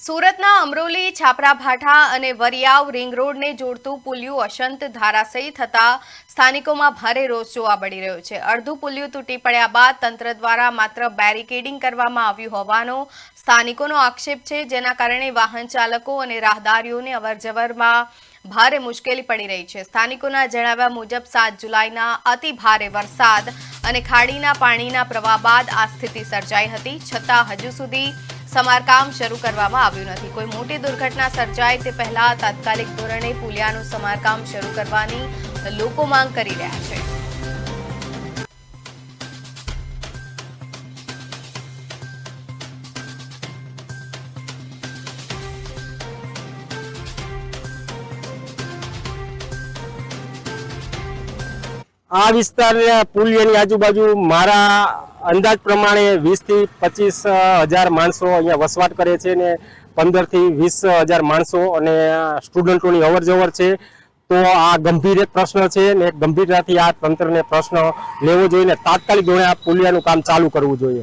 સુરતના અમરોલી છાપરા ભાઠા અને વરિયાવ રિંગ રોડને જોડતું પુલિયું અશંત ધારાશાયી થતા સ્થાનિકોમાં ભારે રોષ જોવા મળી રહ્યો છે। અડધું પુલિયું તૂટી પડ્યા બાદ તંત્ર દ્વારા માત્ર બેરિકેડિંગ કરવામાં આવ્યું હોવાનો સ્થાનિકોનો આક્ષેપ છે, જેના કારણે વાહન ચાલકો અને રાહદારીઓને અવરજવરમાં ભારે મુશ્કેલી પડી રહી છે। સ્થાનિકોના જણાવ્યા મુજબ 7 જુલાઈના અતિ ભારે વરસાદ અને ખાડીના પાણીના પ્રવાહ બાદ આ સ્થિતિ સર્જાઈ હતી, છતાં હજુ સુધી સમારકામ શરૂ કરવામાં આવ્યું નથી। કોઈ મોટી દુર્ઘટના સર્જાય તે પહેલા તાત્કાલિક ધોરણે પુલિયાનું સમારકામ શરૂ કરવાની લોકો માંગ કરી રહ્યા છે। આ વિસ્તાર પુલિયાની આજુબાજુ મારા અંદાજ પ્રમાણે 20 થી 25 હજાર માણસો અહીંયા વસવાટ કરે છે ને 15 થી 20 હજાર માણસો અને સ્ટુડન્ટોની અવરજવર છે। તો આ ગંભીર એક પ્રશ્ન છે ને ગંભીરતાથી આ તંત્રને પ્રશ્ન લેવો જોઈએ ને તાત્કાલિક ધોરણે આ પુલિયાનું કામ ચાલુ કરવું જોઈએ।